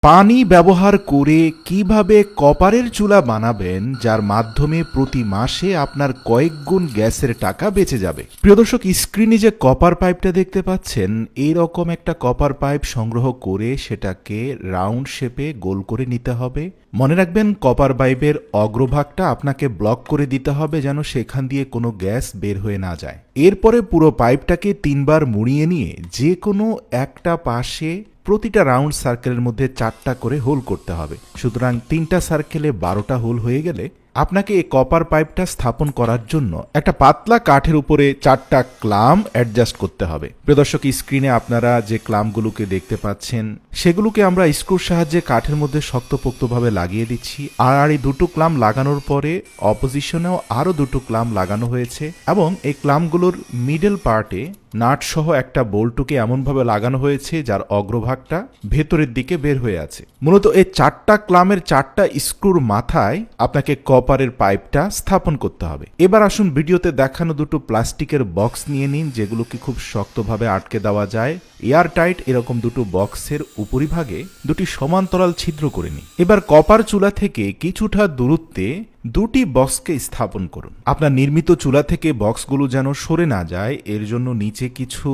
পানি ব্যবহার করে কিভাবে কপারের চুলা বানাবেন যার মাধ্যমে প্রতি মাসে আপনার কয়েক গুণ গ্যাসের টাকা বেঁচে যাবে। প্রিয় দর্শক, স্ক্রিনে যে কপার পাইপটা দেখতে পাচ্ছেন, এইরকম একটা কপার পাইপ সংগ্রহ করে সেটাকে রাউন্ড শেপে গোল করে নিতে হবে। মনে রাখবেন, কপার পাইপের অগ্রভাগটা আপনাকে ব্লক করে দিতে হবে যেন সেখান দিয়ে কোনো গ্যাস বের হয়ে না যায়। এরপরে পুরো পাইপটাকে 3 বার মুড়িয়ে নিয়ে যে কোনো একটা পাশে প্রতিটা রাউন্ড সার্কেলের মধ্যে 4টা করে হোল করতে হবে। সুতরাং 3টা সার্কেলে 12টা হোল হয়ে গেলে আপনাকে এই কপার পাইপটা স্থাপন করার জন্য একটা পাতলা কাঠের উপরে 4টা ক্লাম অ্যাডজাস্ট করতে হবে। প্রিয় দর্শক, স্ক্রিনে আপনারা যে ক্লামগুলোকে দেখতে পাচ্ছেন সেগুলোকে আমরা স্ক্রুর সাহায্যে কাঠের মধ্যে শক্তপোক্তভাবে লাগিয়ে দিচ্ছি। আর এই দুটো ক্লাম লাগানোর পরে অপোজিশনেও আরও 2টো ক্লাম লাগানো হয়েছে এবং এই ক্লামগুলোর মিডল পার্টে নাট সহ একটা বোল্টকে এমনভাবে লাগানো হয়েছে যার অগ্রভাগটা ভেতরের দিকে বের হয়ে আছে। মূলত এই 4টা ক্লামের 4টা স্ক্রুর মাথায় আপনাকে কপারের পাইপটা স্থাপন করতে হবে। এবার আসুন ভিডিওতে দেখানো 2টো প্লাস্টিকের বক্স নিয়ে নিন, যেগুলোকে খুব শক্তভাবে আটকে দেওয়া যায়। এয়ার টাইট এরকম 2টো বক্সের উপরিভাগে 2টি সমান্তরাল ছিদ্র করে নিন। এবার কপার চুলা থেকে কিছুটা দূরত্বে 2টি বক্সকে স্থাপন করুন। আপনার নির্মিত চুলা থেকে বক্সগুলো যেন সরে না যায় এর জন্য নিচে কিছু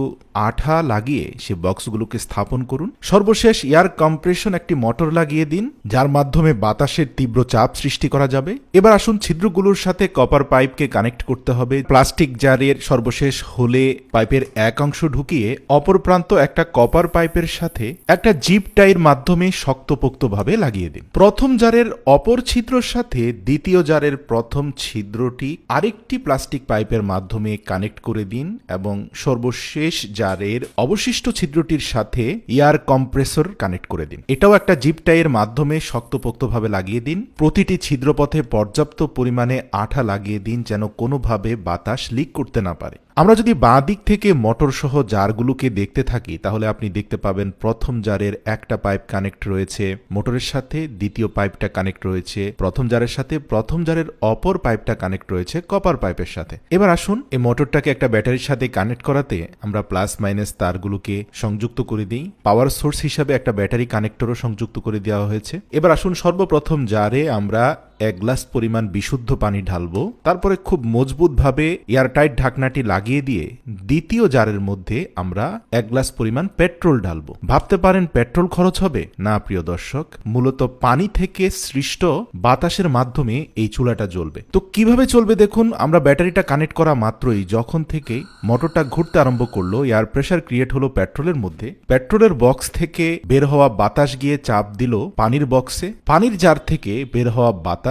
আঠা লাগিয়ে সে বক্সগুলোকে স্থাপন করুন। সর্বশেষ এয়ার কম্প্রেশন একটি মোটর লাগিয়ে দিন, যার মাধ্যমে বাতাসের তীব্র চাপ সৃষ্টি করা যাবে। এবার আসুন ছিদ্রগুলোর সাথে কপার পাইপকে কানেক্ট করতে হবে। প্লাস্টিক জারের সর্বশেষ হোলে পাইপের এক অংশ ঢুকিয়ে অপর প্রান্ত একটা কপার পাইপের সাথে একটা জিপ টাইয়ের মাধ্যমে শক্তপোক্তভাবে লাগিয়ে দিন। প্রথম জারের অপর ছিদ্রর সাথে দ্বিতীয় জারের প্রথম ছিদ্রটি আরেকটি প্লাস্টিক পাইপের মাধ্যমে কানেক্ট করে দিন এবং সর্বশেষ জারের অবশিষ্ট ছিদ্রটির সাথে এয়ার কম্প্রেসর কানেক্ট করে দিন। এটাও একটা জিপ টাইয়ের মাধ্যমে শক্তপোক্তভাবে লাগিয়ে দিন। প্রতিটি ছিদ্রপথে পর্যাপ্ত পরিমাণে আঠা লাগিয়ে দিন যেন কোনোভাবে বাতাস লিক করতে না পারে। আমরা যদি বাঁ দিক থেকে মোটর সহ জারগুলোকে দেখতে থাকি তাহলে আপনি দেখতে পাবেন প্রথম জারের একটা পাইপ কানেক্ট রয়েছে মোটরের সাথে, দ্বিতীয় পাইপটা কানেক্ট রয়েছে প্রথম জারের সাথে, প্রথম জারের অপর পাইপটা কানেক্ট রয়েছে কপার পাইপের সাথে। এবার আসুন এই মোটরটাকে একটা ব্যাটারির সাথে কানেক্ট করাতে আমরা প্লাস মাইনাস তারগুলোকে সংযুক্ত করে দিই। পাওয়ার সোর্স হিসাবে একটা ব্যাটারি কানেক্টরও সংযুক্ত করে দেওয়া হয়েছে। এবার আসুন সর্বপ্রথম জারে আমরা 1 গ্লাস পরিমাণ বিশুদ্ধ পানি ঢালবো। তারপরে খুব মজবুতভাবে এয়ারটাইট ঢাকনাটি লাগিয়ে দিয়ে দ্বিতীয় জারের মধ্যে আমরা 1 গ্লাস পরিমাণ পেট্রোল ঢালবো। ভাবতে পারেন পেট্রোল খরচ হবে? না প্রিয় দর্শক, মূলত পানি থেকে সৃষ্ট বাতাসের মাধ্যমে এই চুলাটা জ্বলবে। তো কিভাবে চলবে দেখুন, আমরা ব্যাটারিটা কানেক্ট করা মাত্রই যখন থেকে মোটরটা ঘুরতে আরম্ভ করলো এয়ার প্রেসার ক্রিয়েট হলো পেট্রোলের মধ্যে। পেট্রোলের বক্স থেকে বের হওয়া বাতাস গিয়ে চাপ দিল পানির বক্সে। পানির জার থেকে বের হওয়া বাতাস,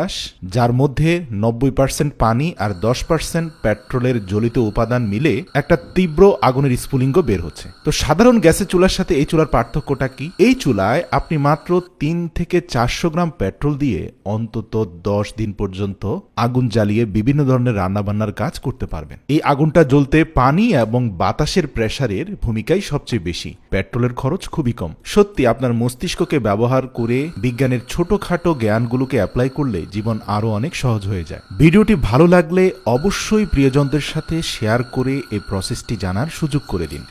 যার মধ্যে 90% পানি আর 10% পেট্রোলের জ্বলিত উপাদান মিলে একটা তীব্র আগুনের স্ফুলিঙ্গ বের হচ্ছে। তো সাধারণ গ্যাসের চুলার সাথে এই চুলার পার্থক্যটা কি? এই চুলায় আপনি মাত্র 3 থেকে 400 গ্রাম পেট্রোল দিয়ে অন্তত 10 দিন পর্যন্ত আগুন জ্বালিয়ে বিভিন্ন ধরনের রান্নাবান্নার কাজ করতে পারবেন। এই আগুনটা জ্বলতে পানি এবং বাতাসের প্রেসারের ভূমিকাই সবচেয়ে বেশি। পেট্রোলের খরচ খুবই কম। সত্যি আপনার মস্তিষ্ককে ব্যবহার করে বিজ্ঞানের ছোটখাটো জ্ঞানগুলোকে অ্যাপ্লাই করলে জীবন আরো অনেক সহজ হয়ে যায়। ভিডিওটি ভালো লাগলে অবশ্যই প্রিয়জনদের সাথে শেয়ার করে এই প্রসেসটি জানার সুযোগ করে দিন।